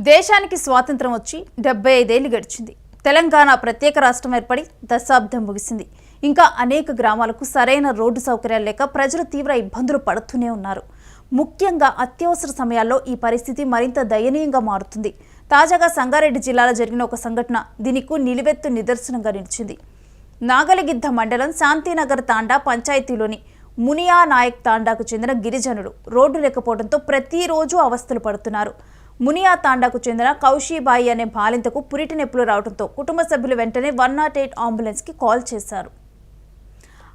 దేశానికి స్వాతంత్రం వచ్చి 75 ఏళ్లు గడిచింది. తెలంగాణ ప్రత్యేక రాష్ట్రం ఏర్పడి దశాబ్దం ముగిసింది. ఇంకా అనేక గ్రామాలకు సరైన రోడ్డు సౌకర్యాలు లేక ప్రజలు తీవ్ర ఇబ్బందులు పడుతూనే ఉన్నారు. ముఖ్యంగా అత్యవసర సమయాల్లో ఈ పరిస్థితి మరింత దయనీయంగా మారుతుంది. తాజాగా సంగారెడ్డి జిల్లాలో జరిగిన ఒక సంఘటన దీనికి నిలువెత్తు నిదర్శనంగా నిలిచింది. నాగలిగిద్ద మండలం శాంతినగర్ తాండా పంచాయతీలోని మునియా నాయక్ తాండాకు చెందిన గిరిజనులు రోడ్డు లేకపోవడంతో ప్రతిరోజు అవస్థలు పడుతున్నారు. మునియా తాండాకు చెందిన కౌశీబాయి అనే బాలింతకు పురిటి నొప్పులు రావడంతో కుటుంబ సభ్యులు వెంటనే 108 అంబులెన్స్కి కాల్ చేశారు.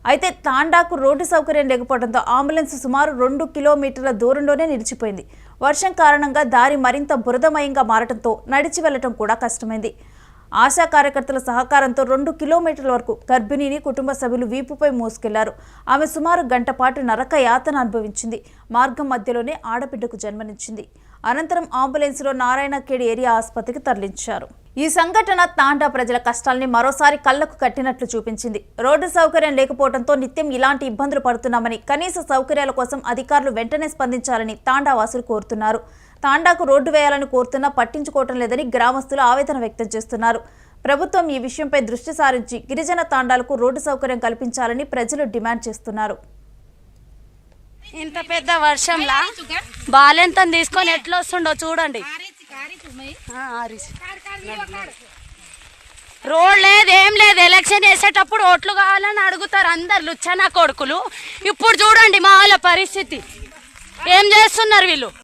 అయితే తాండాకు రోడ్డు సౌకర్యం లేకపోవడంతో అంబులెన్స్ సుమారు 2 కిలోమీటర్ల దూరంలోనే నిలిచిపోయింది. వర్షం కారణంగా దారి మరింత బురదమయంగా మారడంతో నడిచి వెళ్లడం కూడా కష్టమైంది. ఆశా కార్యకర్తల సహకారంతో 2 కిలోమీటర్ల వరకు గర్భిణిని కుటుంబ సభ్యులు వీపుపై మోసుకెళ్లారు. ఆమె సుమారు గంట పాటు నరక యాతన అనుభవించింది. మార్గం మధ్యలోనే ఆడబిడ్డకు జన్మనిచ్చింది. అనంతరం అంబులెన్స్లో నారాయణఖేడ్ ఏరియా ఆసుపత్రికి తరలించారు. ఈ సంఘటన తాండా ప్రజల కష్టాల్ని మరోసారి కళ్లకు కట్టినట్లు చూపించింది. రోడ్డు సౌకర్యం లేకపోవడంతో నిత్యం ఇలాంటి ఇబ్బందులు పడుతున్నామని, కనీస సౌకర్యాల కోసం అధికారులు వెంటనే స్పందించాలని తాండా వాసులు కోరుతున్నారు. తాండాకు రోడ్డు వేయాలని కోరుతున్నా పట్టించుకోవటం లేదని గ్రామస్తులు ఆవేదన వ్యక్తం చేస్తున్నారు. ప్రభుత్వం ఈ విషయంపై దృష్టి సారించి గిరిజన తాండాలకు రోడ్డు సౌకర్యం కల్పించాలని ప్రజలు డిమాండ్ చేస్తున్నారు. ఇంత పెద్ద వర్షంలా బాలెంత తీసుకొని ఎట్లా వస్తుండో చూడండి. రోడ్ లేదు, ఏం లేదు. ఎలక్షన్ వేసేటప్పుడు ఓట్లు కావాలని అడుగుతారు అందరు లుచ్చనా కొడుకులు. ఇప్పుడు చూడండి మా వాళ్ళ పరిస్థితి. ఏం చేస్తున్నారు వీళ్ళు?